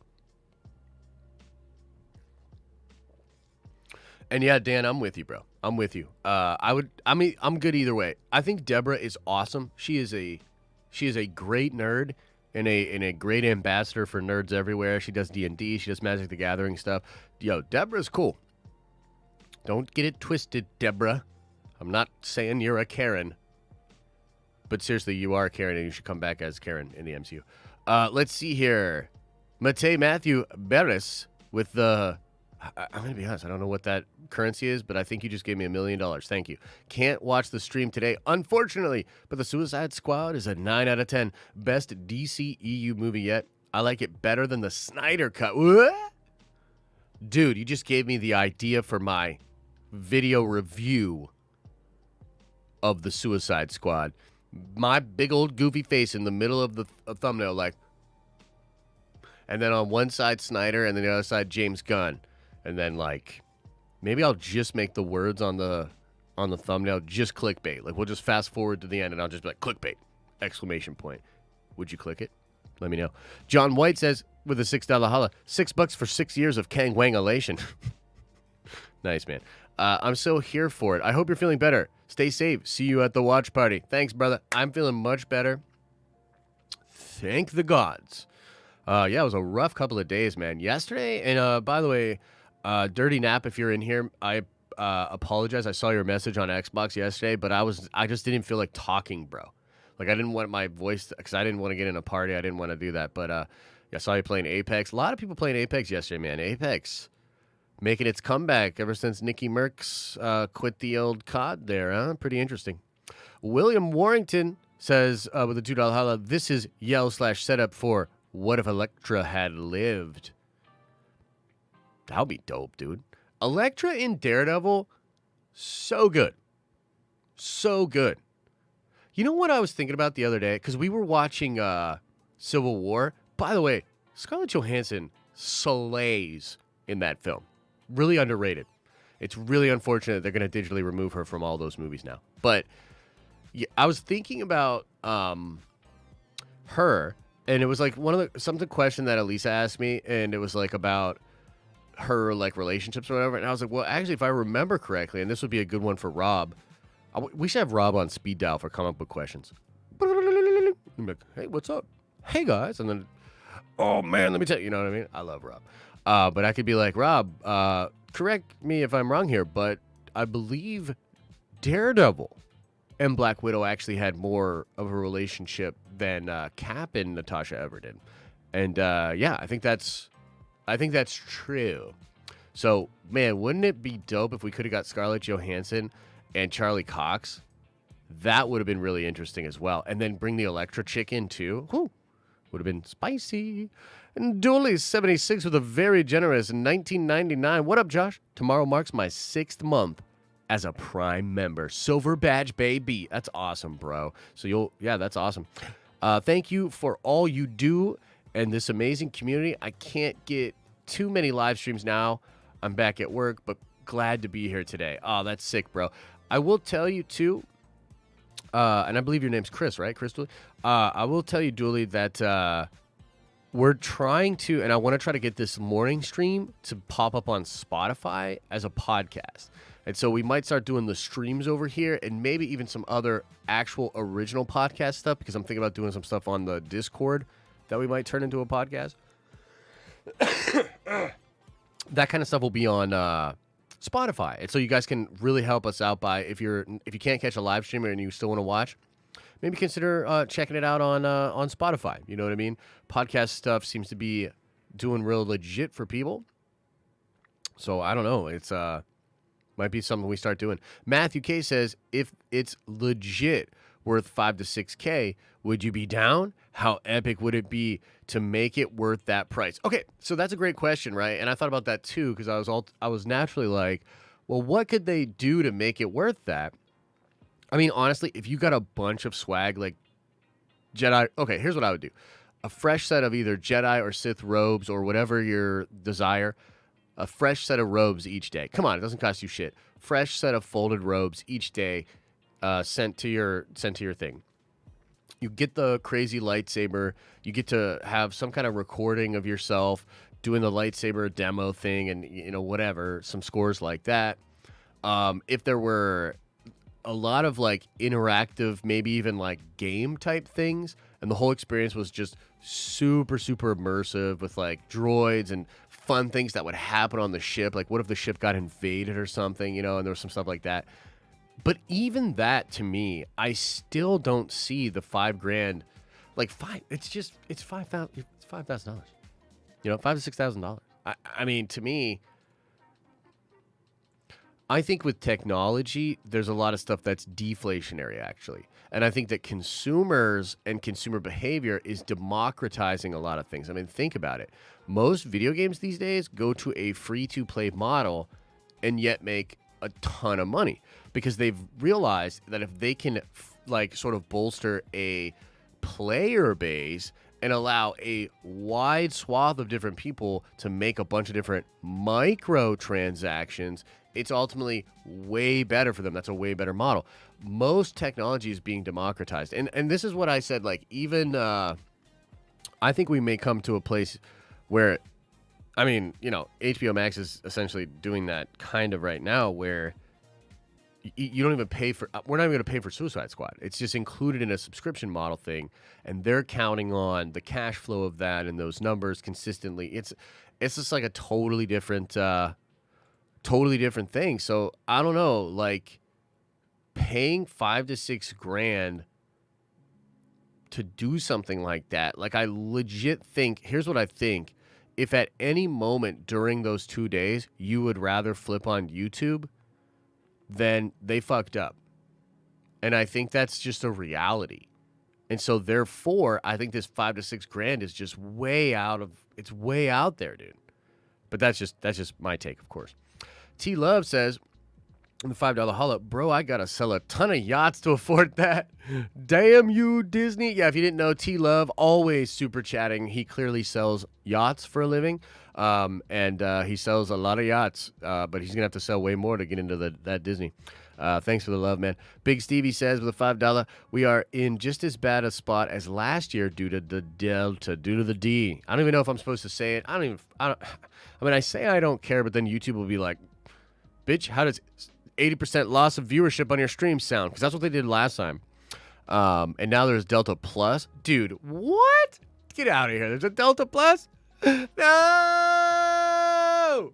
And yeah, Dan, I'm with you, bro. I'm with you. I'm good either way. I think Debrah is awesome. She is a great nerd and a great ambassador for nerds everywhere. She does D&D. She does Magic the Gathering stuff. Yo, Debrah's cool. Don't get it twisted, Debrah. I'm not saying you're a Karen. But seriously, you are Karen, and you should come back as Karen in the MCU. Let's see here. Matthew Beres with the... I'm going to be honest. I don't know what that currency is, but I think you just gave me $1 million. Thank you. Can't watch the stream today, unfortunately, but The Suicide Squad is a 9 out of 10. Best DCEU movie yet. I like it better than the Snyder Cut. What? Dude, you just gave me the idea for my video review of The Suicide Squad. My big old goofy face in the middle of the thumbnail, like, and then on one side Snyder, and then the other side James Gunn. And then, like, maybe I'll just make the words on the thumbnail just clickbait. Like, we'll just fast forward to the end, and I'll just be like, clickbait, exclamation point. Would you click it? Let me know. John White says, with a $6 holla, $6 for 6 years of Kang Wang-elation. Nice, man. I'm so here for it. I hope you're feeling better. Stay safe. See you at the watch party. Thanks, brother. I'm feeling much better. Thank the gods. Yeah, it was a rough couple of days, man. Yesterday, and by the way... Dirty Nap, if you're in here, I apologize. I saw your message on Xbox yesterday, but I just didn't feel like talking, bro. Like, I didn't want my voice, because I didn't want to get in a party. I didn't want to do that. But yeah, I saw you playing Apex. A lot of people playing Apex yesterday, man. Apex making its comeback ever since Nikki Merckx quit the old COD there, huh? Pretty interesting. William Warrington says, with a $2 holla, this is yell/setup for What If Elektra Had Lived. That would be dope, dude. Elektra in Daredevil, so good. So good. You know what I was thinking about the other day? Because we were watching Civil War. By the way, Scarlett Johansson slays in that film. Really underrated. It's really unfortunate they're going to digitally remove her from all those movies now. But yeah, I was thinking about her, and it was like something question that Elisa asked me, and it was like about her like relationships or whatever, and I was like, well, actually, if I remember correctly, and this would be a good one for Rob, we should have Rob on speed dial for come up with questions. I'm like, hey, what's up? Hey guys, and then, oh man, let me tell you, you know what I mean? I love Rob, but I could be like, Rob, correct me if I'm wrong here, but I believe Daredevil and Black Widow actually had more of a relationship than Cap and Natasha ever did, and yeah, I think that's true. So, man, wouldn't it be dope if we could have got Scarlett Johansson and Charlie Cox? That would have been really interesting as well. And then bring the Elektra chick in, too. Whew. Would have been spicy. And Dooley76 with a very generous $19.99. What up, Josh? Tomorrow marks my 6th month as a Prime member. Silver badge, baby. That's awesome, bro. So that's awesome. Thank you for all you do and this amazing community. I can't get too many live streams now. I'm back at work, but glad to be here today. Oh, that's sick, bro. I will tell you, too, and I believe your name's Chris, right? Chris Dooley? I will tell you, Dooley, that we're trying to, and I want to try to get this morning stream to pop up on Spotify as a podcast. And so we might start doing the streams over here and maybe even some other actual original podcast stuff, because I'm thinking about doing some stuff on the Discord that we might turn into a podcast. That kind of stuff will be on Spotify, and so you guys can really help us out by if you can't catch a live stream and you still want to watch, maybe consider checking it out on Spotify. You know what I mean? Podcast stuff seems to be doing real legit for people. So I don't know. It's might be something we start doing. Matthew K says, if it's legit worth $5 to $6K, would you be down? How epic would it be to make it worth that price? Okay, so that's a great question, right? And I thought about that too, because I was naturally like, well, what could they do to make it worth that? I mean, honestly, if you got a bunch of swag like Jedi, okay, here's what I would do. A fresh set of either Jedi or Sith robes or whatever your desire, a fresh set of robes each day. Come on, it doesn't cost you shit. Fresh set of folded robes each day. sent to your thing. You get the crazy lightsaber. You get to have some kind of recording of yourself doing the lightsaber demo thing, and whatever, some scores like that. If there were a lot of like interactive, maybe even like game type things, and the whole experience was just super immersive with like droids and fun things that would happen on the ship. Like, what if the ship got invaded or something, and there was some stuff like that. But even that, to me, I still don't see the $5,000. Like it's $5,000. It's $5,000. $5,000 to $6,000. I mean, to me, I think with technology, there's a lot of stuff that's deflationary, actually. And I think that consumers and consumer behavior is democratizing a lot of things. I mean, think about it. Most video games these days go to a free-to-play model and yet make a ton of money because they've realized that if they can, sort of bolster a player base and allow a wide swath of different people to make a bunch of different microtransactions, it's ultimately way better for them. That's a way better model. Most technology is being democratized. And this is what I said, even I think we may come to a place where, HBO Max is essentially doing that kind of right now where you don't even pay for, we're not even going to pay for Suicide Squad. It's just included in a subscription model thing, and they're counting on the cash flow of that and those numbers consistently. It's just like a totally different thing. So I don't know, paying $5,000 to $6,000 to do something like that. I legit think, here's what I think. If at any moment during those 2 days you would rather flip on YouTube, then they fucked up. And I think that's just a reality. And so therefore, I think this $5,000 to $6,000 is just way out there, dude. But that's just my take, of course. T Love says in the $5 holla, bro, I gotta sell a ton of yachts to afford that. Damn you, Disney. Yeah, if you didn't know, T Love always super chatting. He clearly sells yachts for a living. And he sells a lot of yachts, but he's gonna have to sell way more to get into that Disney. Thanks for the love, man. Big Stevie says with a $5, we are in just as bad a spot as last year due to the Delta, due to the D. I don't even know if I'm supposed to say it. I say I don't care, but then YouTube will be like, bitch, how does 80% loss of viewership on your stream sound? Because that's what they did last time. And now there's Delta Plus. Dude, what? Get out of here. There's a Delta Plus? No!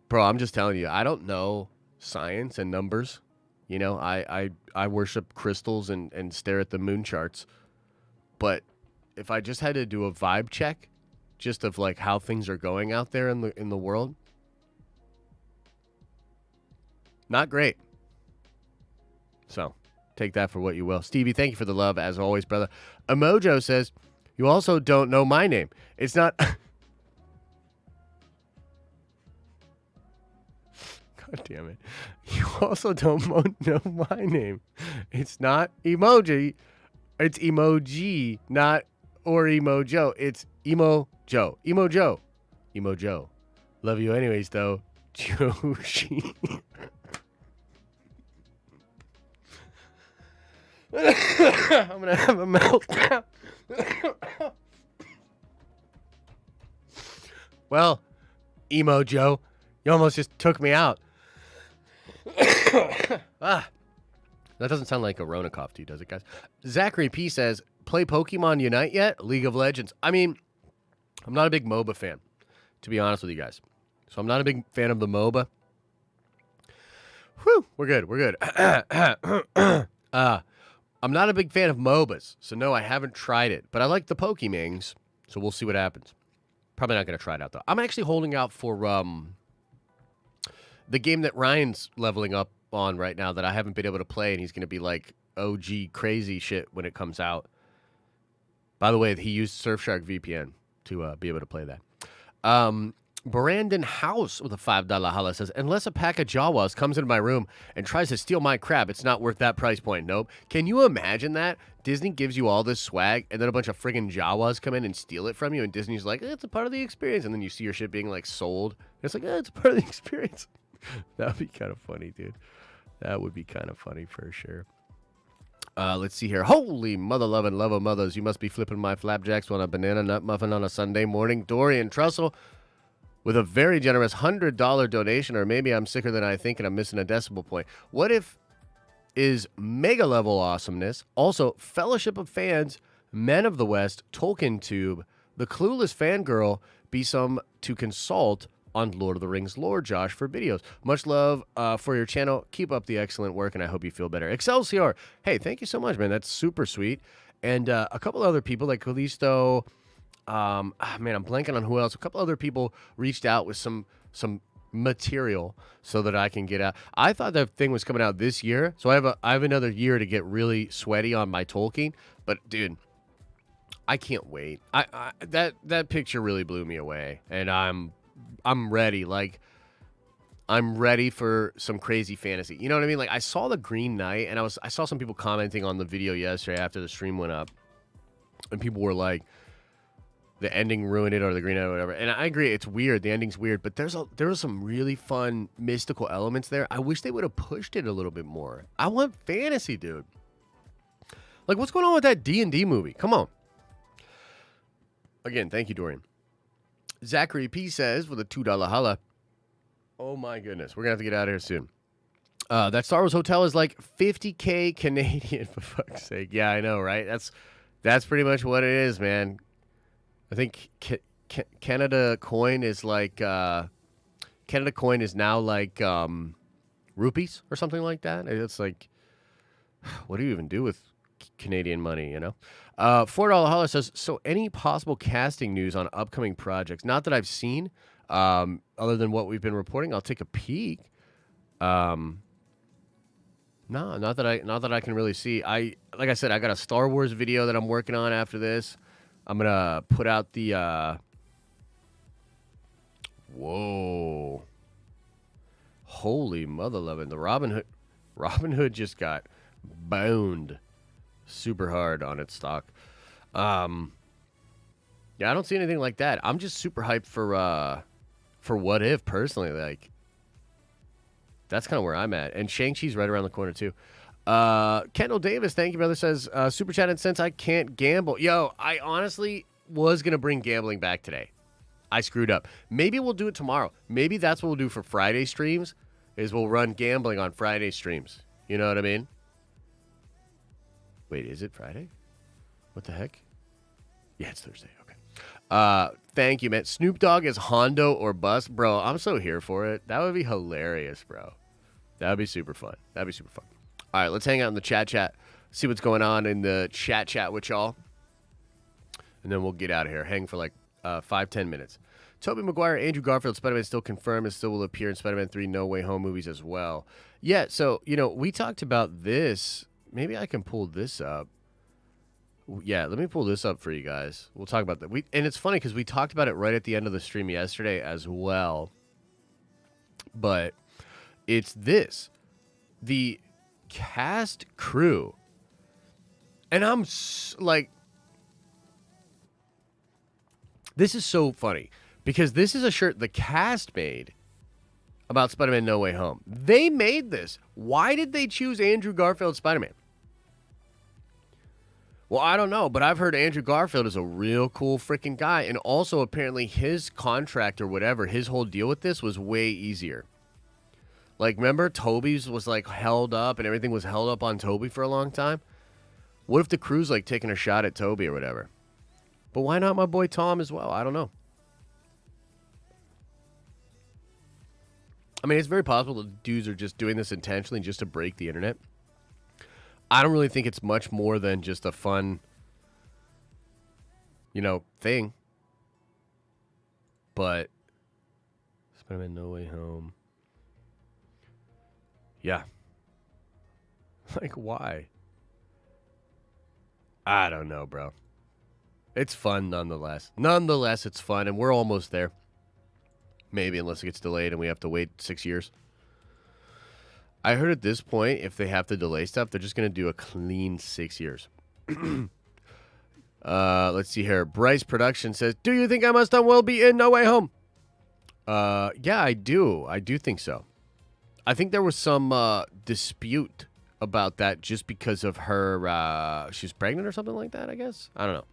Bro, I'm just telling you, I don't know science and numbers. I worship crystals and stare at the moon charts. But if I just had to do a vibe check, just of how things are going out there in the world, not great. So, take that for what you will. Stevie, thank you for the love, as always, brother. Emojo says, you also don't know my name. It's not... God damn it. You also don't know my name. It's not emoji. It's emoji, not or emojo. It's emojo. Emojo. Emojo. Love you anyways, though. Joshi. I'm going to have a meltdown. Well, Emo Joe, you almost just took me out. That doesn't sound like a Rona cough to you, does it, guys? Zachary P says, play Pokemon Unite yet? League of Legends. I mean, I'm not a big MOBA fan, to be honest with you guys. So I'm not a big fan of the MOBA. Whew, we're good. I'm not a big fan of MOBAs, so no, I haven't tried it. But I like the Pokemans, so we'll see what happens. Probably not going to try it out, though. I'm actually holding out for the game that Ryan's leveling up on right now that I haven't been able to play, and he's going to be like OG crazy shit when it comes out. By the way, he used Surfshark VPN to be able to play that. Brandon House with a $5 holla says, unless a pack of Jawas comes into my room and tries to steal my crap, it's not worth that price point. Nope. Can you imagine that? Disney gives you all this swag, and then a bunch of friggin' Jawas come in and steal it from you, and Disney's like, it's a part of the experience. And then you see your shit being, sold. And it's like, it's a part of the experience. That would be kind of funny, dude. That would be kind of funny for sure. Let's see here. Holy mother loving love of mothers. You must be flipping my flapjacks on a banana nut muffin on a Sunday morning. Dorian Trussell with a very generous $100 donation, or maybe I'm sicker than I think and I'm missing a decimal point. What if is mega level awesomeness, also Fellowship of Fans, Men of the West, Tolkien Tube, the clueless fangirl, be some to consult on Lord of the Rings lore, Josh, for videos. Much love for your channel. Keep up the excellent work, and I hope you feel better. Excelsior. Hey, thank you so much, man. That's super sweet. And a couple other people, like Callisto. Man, I'm blanking on who else. A couple other people reached out with some material so that I can get out. I thought that thing was coming out this year, so I have another year to get really sweaty on my Tolkien. But dude, I can't wait. That picture really blew me away, and I'm ready. Like, I'm ready for some crazy fantasy. You know what I mean? Like, I saw the Green Knight, and I saw some people commenting on the video yesterday after the stream went up, and people were like, the ending ruined it, or the Green Knight, or whatever. And I agree, it's weird. The ending's weird, but there was some really fun mystical elements there. I wish they would have pushed it a little bit more. I want fantasy, dude. Like, what's going on with that D&D movie? Come on. Again, thank you, Dorian. Zachary P says with a $2 holla. Oh my goodness, we're gonna have to get out of here soon. That Star Wars hotel is like 50K Canadian, for fuck's sake. Yeah, I know, right? That's pretty much what it is, man. I think Canada coin is like Canada coin is now like rupees or something like that. It's like, what do you even do with Canadian money, you know? $4 holla says, so any possible casting news on upcoming projects? Not that I've seen, other than what we've been reporting. I'll take a peek. No, not that I can really see. Like I said, I got a Star Wars video that I'm working on after this. I'm gonna put out the whoa. Holy mother loving. The Robin Hood just got boned super hard on its stock. Yeah, I don't see anything like that. I'm just super hyped for What If, personally. Like, that's kind of where I'm at. And Shang-Chi's right around the corner too. Kendall Davis, thank you, brother, says super chat, and since I can't gamble. Yo, I honestly was gonna bring gambling back today. I screwed up. Maybe we'll do it tomorrow. Maybe that's what we'll do for Friday streams, is we'll run gambling on Friday streams. You know what I mean? Wait, is it Friday? What the heck? Yeah, it's Thursday. Okay. Thank you, man. Snoop Dogg is Hondo or bust. Bro, I'm so here for it. That would be hilarious, bro. That would be super fun. That'd be super fun. All right, let's hang out in the chat. See what's going on in the chat with y'all. And then we'll get out of here. Hang for like 5-10 minutes. Tobey Maguire, Andrew Garfield, Spider-Man still confirmed and still will appear in Spider-Man 3 No Way Home movies as well. Yeah, so, you know, we talked about this. Maybe I can pull this up. Yeah, let me pull this up for you guys. We'll talk about that. And it's funny because we talked about it right at the end of the stream yesterday as well. But it's this. The cast crew. And I'm like, this is so funny because this is a shirt the cast made about Spider-Man No Way Home. They made this. Why did they choose Andrew Garfield Spider-Man? Well, I don't know, but I've heard Andrew Garfield is a real cool freaking guy. And also, apparently, his contract or whatever, his whole deal with this was way easier. Like, remember, Toby's was, like, held up and everything was held up on Toby for a long time? What if the crew's, like, taking a shot at Toby or whatever? But why not my boy Tom as well? I don't know. I mean, it's very possible that dudes are just doing this intentionally just to break the internet. I don't really think it's much more than just a fun, you know, thing. But Spider-Man No Way Home. Yeah. Like, why? I don't know, bro. It's fun nonetheless. Nonetheless, it's fun, and we're almost there. Maybe, unless it gets delayed and we have to wait 6 years. I heard at this point, if they have to delay stuff, they're just going to do a clean 6 years. Let's see here. Bryce Production says, do you think I must well be in No Way Home? Yeah, I do. I do think so. I think there was some dispute about that just because of her. She's pregnant or something like that, I guess. I don't know.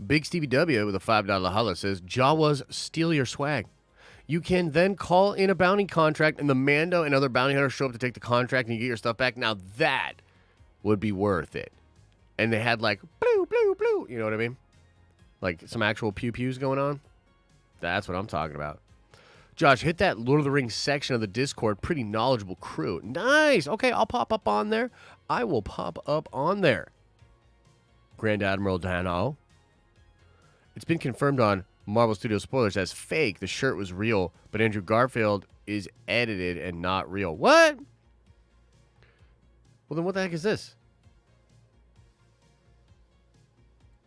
Big Stevie W with a $5 holla says, Jawas, steal your swag. You can then call in a bounty contract, and the Mando and other bounty hunters show up to take the contract, and you get your stuff back. Now that would be worth it. And they had like, blue, blue, blue. You know what I mean? Like some actual pew-pews going on. That's what I'm talking about. Josh, hit that Lord of the Rings section of the Discord. Pretty knowledgeable crew. Nice. Okay, I'll pop up on there. I will pop up on there. Grand Admiral Dano. It's been confirmed on Marvel Studios spoilers as fake. The shirt was real, but Andrew Garfield is edited and not real. What? Well, then what the heck is this?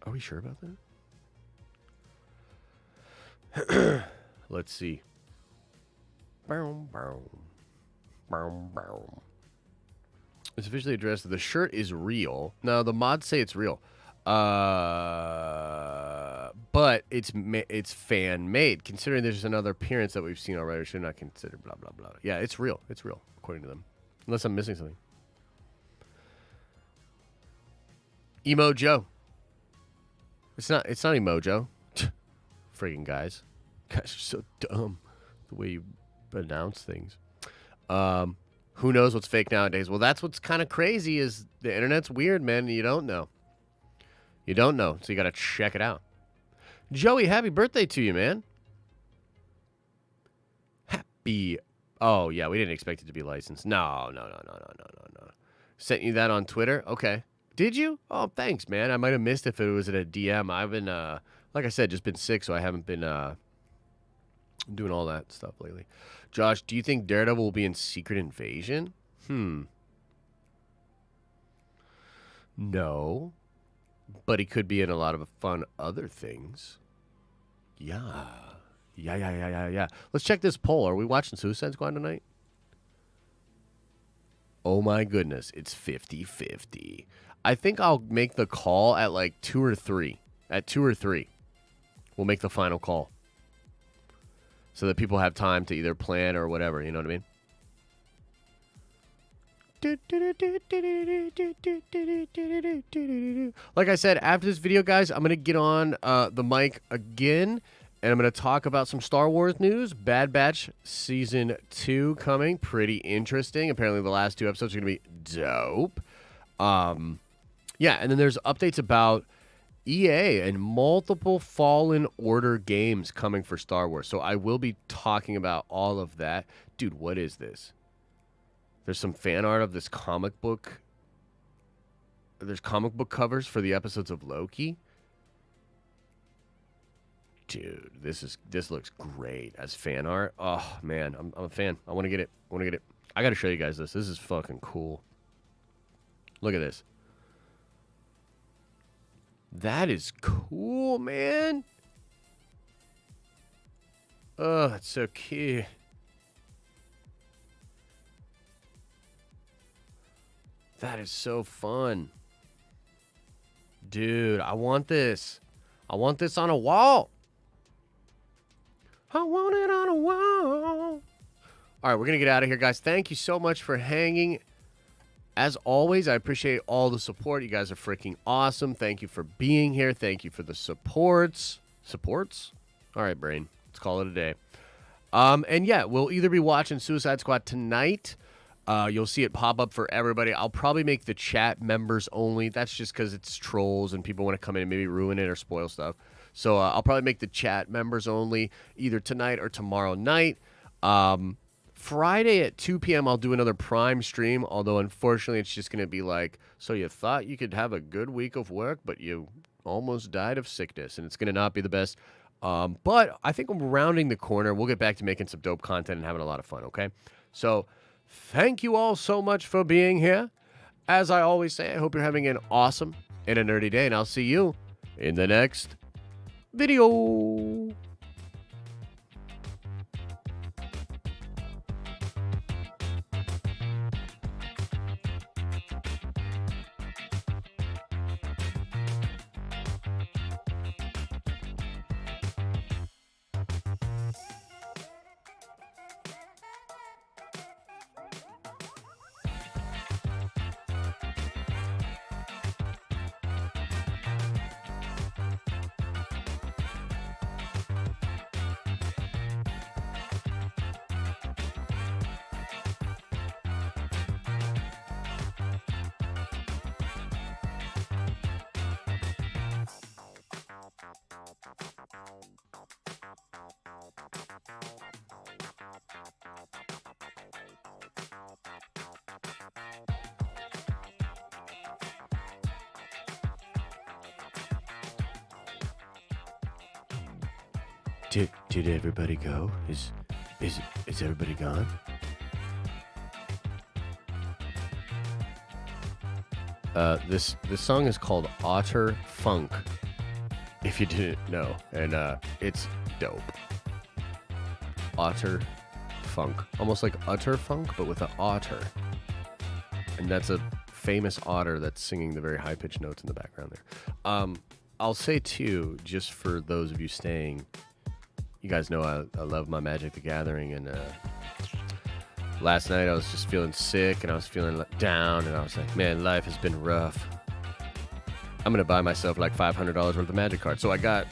Are we sure about that? Let's see. It's officially addressed. The shirt is real. No, the mods say it's real. But it's fan made. Considering there's another appearance that we've seen already, should not consider blah blah blah. Yeah, it's real. It's real according to them. Unless I'm missing something. Emo Joe. It's not Emojo. Friggin' guys. Guys are so dumb. The way you announce things. Who knows what's fake nowadays? Well, that's what's kind of crazy is the internet's weird, man. You don't know. You don't know, so you got to check it out. Joey, happy birthday to you, man. Happy. Oh, yeah, we didn't expect it to be licensed. No. Sent you that on Twitter? Okay. Did you? Oh, thanks, man. I might have missed if it was at a DM. I've been, like I said, just been sick, so I haven't been doing all that stuff lately. Josh, do you think Daredevil will be in Secret Invasion? No. But he could be in a lot of fun other things. Yeah. Let's check this poll. Are we watching Suicide Squad tonight? Oh my goodness. It's 50-50. I think I'll make the call at like 2 or 3. At 2 or 3. We'll make the final call. So that people have time to either plan or whatever. You know what I mean? Like I said, after this video, guys, I'm going to get on the mic again. And I'm going to talk about some Star Wars news. Bad Batch Season 2 coming. Pretty interesting. Apparently the last 2 episodes are going to be dope. Yeah, and then there's updates about EA and multiple Fallen Order games coming for Star Wars. So I will be talking about all of that. Dude, what is this? There's some fan art of this comic book. There's comic book covers for the episodes of Loki. Dude, this looks great as fan art. Oh, man, I'm a fan. I want to get it. I got to show you guys this. This is fucking cool. Look at this. That is cool, man. Oh, that's so cute. That is so fun. Dude, I want this. I want this on a wall. I want it on a wall. All right, we're going to get out of here, guys. Thank you so much for hanging. As always, I appreciate all the support. You guys are freaking awesome. Thank you for being here. Thank you for the supports. Supports? All right, brain. Let's call it a day. And yeah, we'll either be watching Suicide Squad tonight. You'll see it pop up for everybody. I'll probably make the chat members only. That's just because it's trolls and people want to come in and maybe ruin it or spoil stuff. So I'll probably make the chat members only either tonight or tomorrow night. Friday at 2 p.m. I'll do another Prime stream, although unfortunately it's just going to be like, so you thought you could have a good week of work, but you almost died of sickness, and it's going to not be the best. But I think we're rounding the corner. We'll get back to making some dope content and having a lot of fun, okay? So thank you all so much for being here. As I always say, I hope you're having an awesome and a nerdy day, and I'll see you in the next video. Did everybody go? Is everybody gone? This song is called Otter Funk, if you didn't know, and it's dope. Otter Funk, almost like utter funk, but with an otter, and that's a famous otter that's singing the very high-pitched notes in the background there. I'll say too, just for those of you staying, you guys know I love my Magic the Gathering, and last night I was just feeling sick and I was feeling down, and I was like, man, life has been rough. I'm gonna buy myself like $500 worth of Magic cards. So I got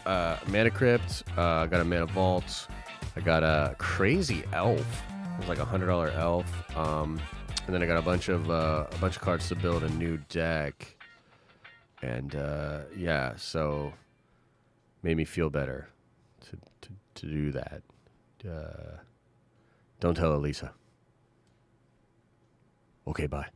Mana Crypt, I got a Mana Vault, I got a Crazy Elf. It was like $100 Elf, and then I got a bunch of cards to build a new deck, and yeah, so made me feel better to do that. Don't tell Elisa. Okay, bye.